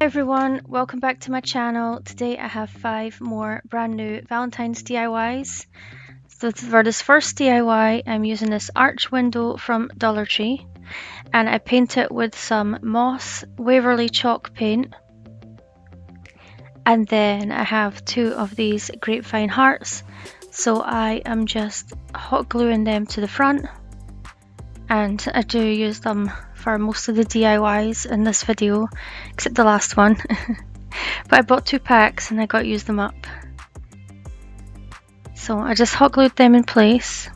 Hi everyone, welcome back to my channel. Today I have 5 more brand new Valentine's DIYs. So for this first DIY, I'm using this arch window from Dollar Tree, and I paint it with some Moss Waverly chalk paint. And then I have 2 of these grapevine hearts, so I am just hot gluing them to the front. And I do use them for most of the DIYs in this video, except the last one. But I bought 2 packs and I got to use them up. So I just hot glued them in place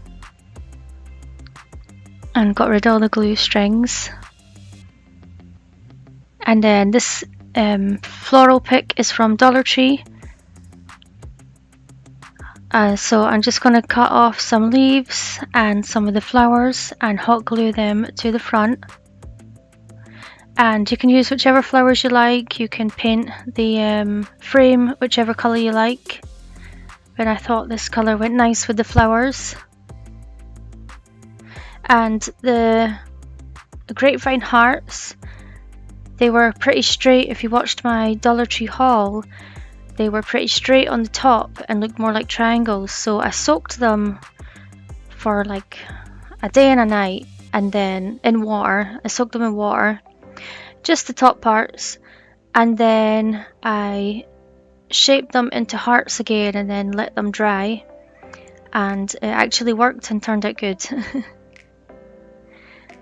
and got rid of all the glue strings. And then this floral pick is from Dollar Tree. So I'm just going to cut off some leaves and some of the flowers and hot glue them to the front. And you can use whichever flowers you like. You can paint the frame whichever colour you like. But I thought this colour went nice with the flowers. And the grapevine hearts, they were pretty straight. If you watched my Dollar Tree haul, they were pretty straight on the top and looked more like triangles. So I soaked them for like a day and a night, and then in water. I soaked them in water, just the top parts, and then I shaped them into hearts again and then let them dry, and it actually worked and turned out good.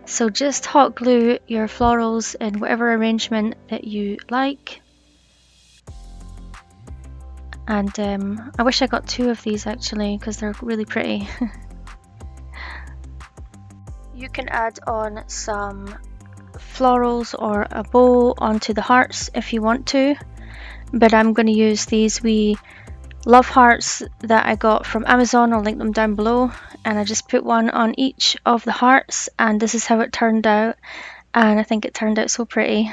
So just hot glue your florals in whatever arrangement that you like. And I wish I got 2 of these actually, because they're really pretty. You can add on some florals or a bow onto the hearts if you want to, but I'm going to use these wee love hearts that I got from Amazon. I'll link them down below, and I just put one on each of the hearts, and this is how it turned out, and I think it turned out so pretty.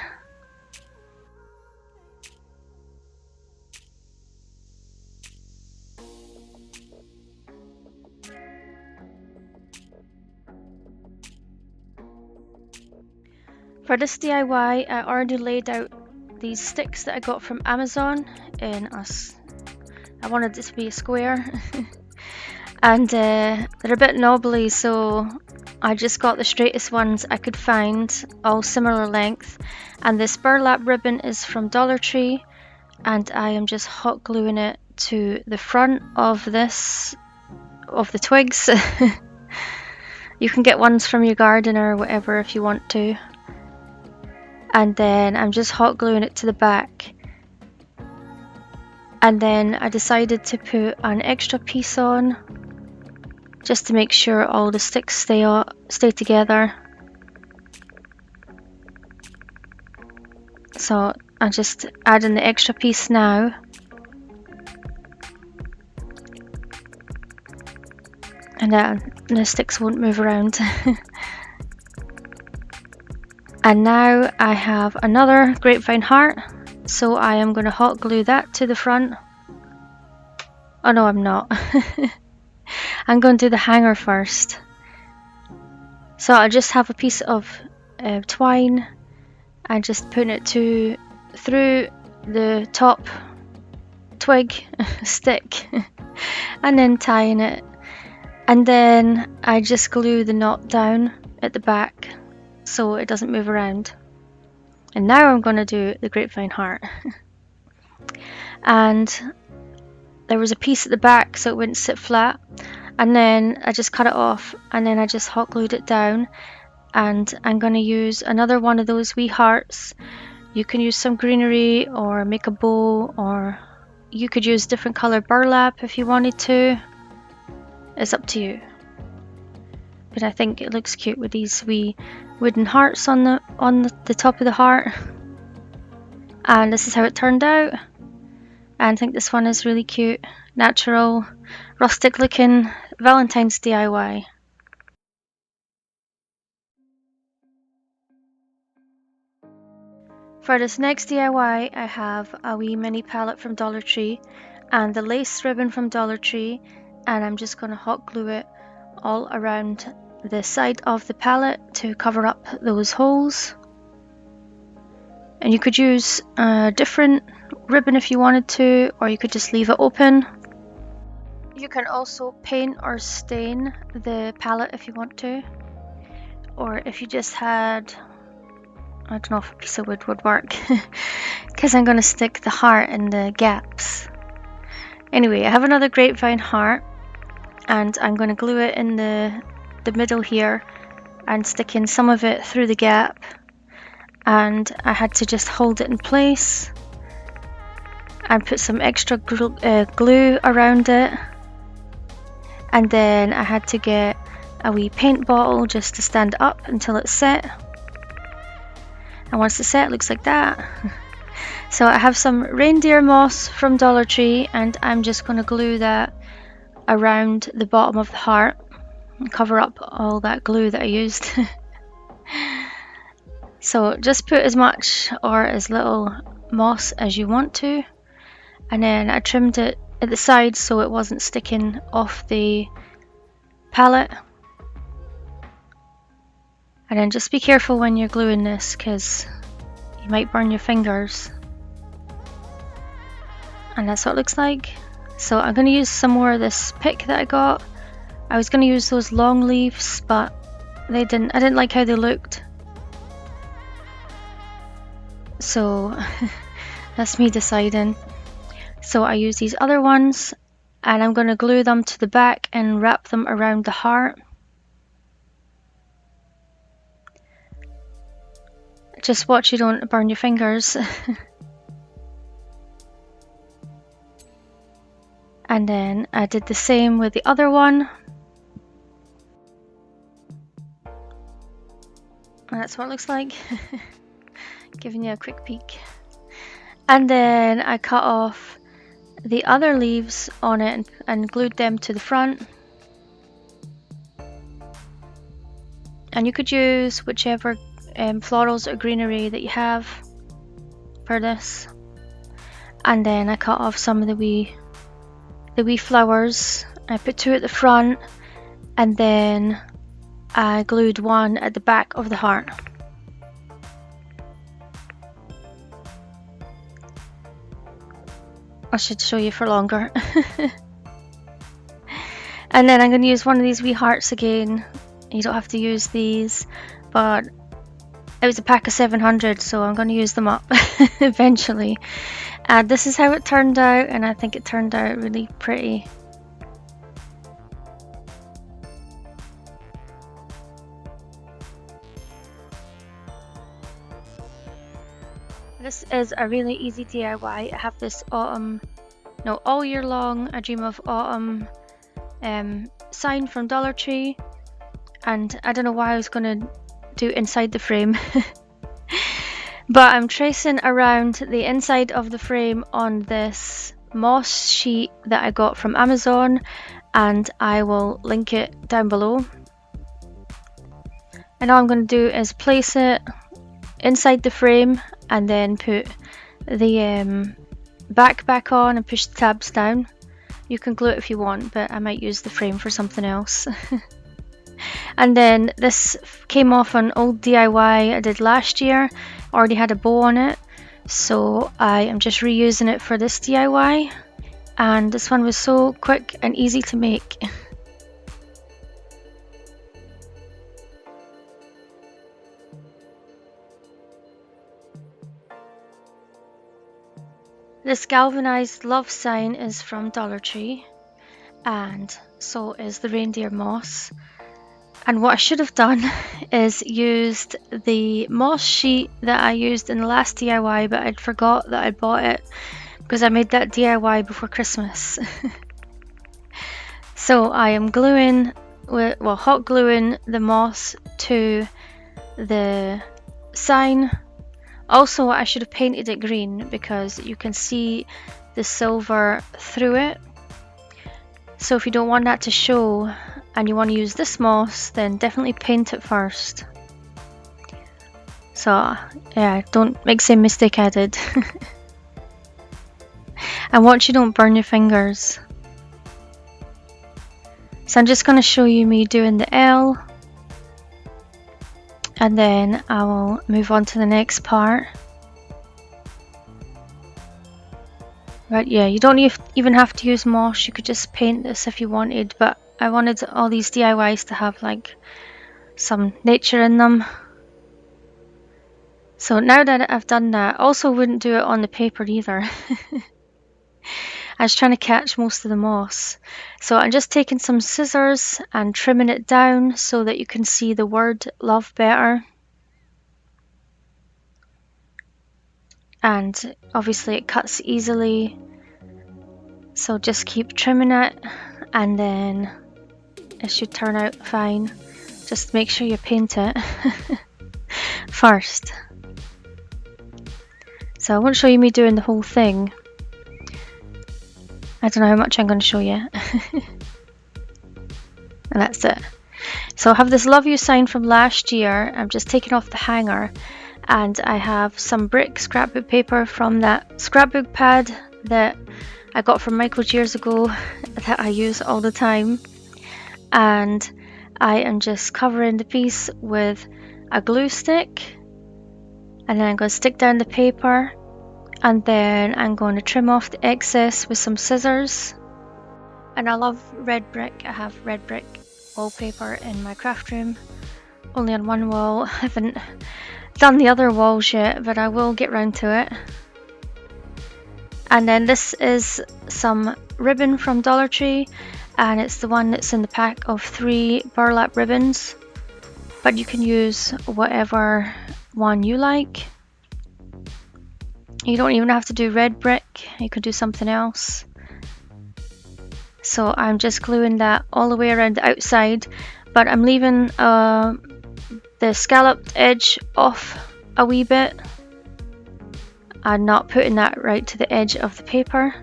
For this DIY, I already laid out these sticks that I got from Amazon in us. I wanted this to be a square, and they're a bit knobbly, so I just got the straightest ones I could find, all similar length. And this burlap ribbon is from Dollar Tree, and I am just hot gluing it to the front of the twigs. You can get ones from your garden or whatever if you want to. And then I'm just hot gluing it to the back. And then I decided to put an extra piece on, just to make sure all the sticks stay together. So I'm just adding the extra piece now. And then the sticks won't move around. And now I have another grapevine heart, so I am going to hot glue that to the front. Oh no, I'm not. I'm going to do the hanger first. So I just have a piece of twine and just putting it through the top twig stick and then tying it. And then I just glue the knot down at the back so it doesn't move around. And now I'm going to do the grapevine heart. And there was a piece at the back so it wouldn't sit flat, and then I just cut it off, and then I just hot glued it down. And I'm going to use another one of those wee hearts. You can use some greenery or make a bow, or you could use different colored burlap if you wanted to. It's up to you. But I think it looks cute with these wee wooden hearts on the top of the heart. And this is how it turned out. And I think this one is really cute, natural, rustic looking Valentine's DIY. For this next DIY, I have a wee mini pallet from Dollar Tree and the lace ribbon from Dollar Tree, and I'm just going to hot glue it all around the side of the pallet to cover up those holes. And you could use a different ribbon if you wanted to, or you could just leave it open. You can also paint or stain the palette if you want to, or if you just had, I don't know if a piece of wood would work, because I'm going to stick the heart in the gaps. Anyway, I have another grapevine heart, and I'm going to glue it in the middle here and stick in some of it through the gap, and I had to just hold it in place and put some extra glue around it, and then I had to get a wee paint bottle just to stand it up until it's set, and once it's set it looks like that. So I have some reindeer moss from Dollar Tree, and I'm just going to glue that around the bottom of the heart and cover up all that glue that I used. So just put as much or as little moss as you want to, and then I trimmed it at the sides so it wasn't sticking off the palette. And then just be careful when you're gluing this, because you might burn your fingers. And that's what it looks like. So I'm going to use some more of this pick that I got. I was going to use those long leaves, but I didn't like how they looked. So that's me deciding. So I use these other ones, and I'm going to glue them to the back and wrap them around the heart. Just watch you don't burn your fingers. And then I did the same with the other one. And that's what it looks like. Giving you a quick peek. And then I cut off the other leaves on it and glued them to the front. And you could use whichever florals or greenery that you have for this. And then I cut off some of the wee flowers. I put two at the front, and then I glued one at the back of the heart. I should show you for longer. And then I'm going to use one of these wee hearts again. You don't have to use these, but it was a pack of 700, so I'm going to use them up eventually. And this is how it turned out, and I think it turned out really pretty. This is a really easy DIY. I have this all year long I Dream of Autumn sign from Dollar Tree, and I don't know why I was going to do inside the frame. But I'm tracing around the inside of the frame on this moss sheet that I got from Amazon, and I will link it down below. And all I'm going to do is place it inside the frame and then put the back on and push the tabs down. You can glue it if you want, but I might use the frame for something else. And then this came off an old DIY I did last year. Already had a bow on it, so I am just reusing it for this DIY, and this one was so quick and easy to make. This galvanized love sign is from Dollar Tree, and so is the reindeer moss. And what I should have done is used the moss sheet that I used in the last DIY, but I'd forgot that I bought it because I made that DIY before Christmas. So I am hot gluing the moss to the sign. Also, I should have painted it green because you can see the silver through it. So if you don't want that to show and you want to use this moss, then definitely paint it first. So yeah, don't make the same mistake I did. And watch you don't burn your fingers. So I'm just going to show you me doing the L, and then I will move on to the next part. But yeah, you don't even have to use moss, you could just paint this if you wanted, but I wanted all these DIYs to have like some nature in them. So now that I've done that, also wouldn't do it on the paper either. I was trying to catch most of the moss. So I'm just taking some scissors and trimming it down so that you can see the word love better. And obviously it cuts easily, so just keep trimming it and then it should turn out fine. Just make sure you paint it first. So I won't show you me doing the whole thing. I don't know how much I'm going to show you. And that's it. So I have this love you sign from last year. I'm just taking off the hanger, and I have some brick scrapbook paper from that scrapbook pad that I got from Michael's years ago that I use all the time. And I am just covering the piece with a glue stick, and then I'm going to stick down the paper, and then I'm going to trim off the excess with some scissors. And I love red brick. I have red brick wallpaper in my craft room, only on one wall. I haven't done the other walls yet, but I will get round to it. And then this is some ribbon from Dollar Tree, and it's the one that's in the pack of 3 burlap ribbons, but you can use whatever one you like. You don't even have to do red brick, you could do something else. So I'm just gluing that all the way around the outside, but I'm leaving the scalloped edge off a wee bit and not putting that right to the edge of the paper,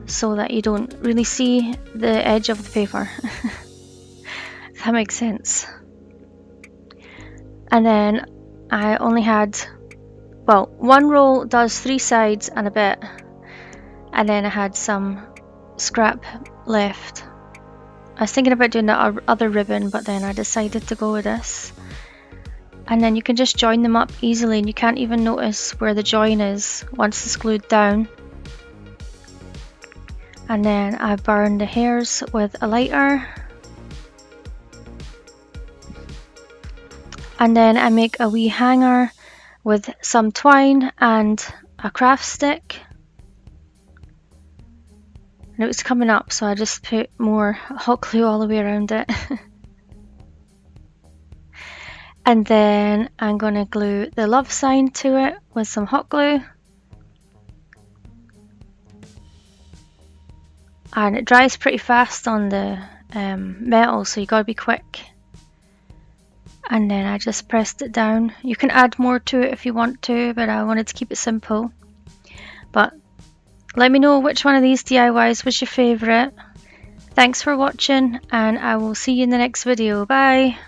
so that you don't really see the edge of the paper. If that makes sense. And then I only had, well, one roll does 3 sides and a bit, and then I had some scrap left. I was thinking about doing the other ribbon, but then I decided to go with this. And then you can just join them up easily, and you can't even notice where the join is once it's glued down. And then I burn the hairs with a lighter. And then I make a wee hanger with some twine and a craft stick. And it was coming up, so I just put more hot glue all the way around it. And then I'm going to glue the love sign to it with some hot glue. And it dries pretty fast on the metal, so you gotta be quick. And then I just pressed it down. You can add more to it if you want to, but I wanted to keep it simple. But let me know which one of these DIYs was your favourite. Thanks for watching, and I will see you in the next video. Bye!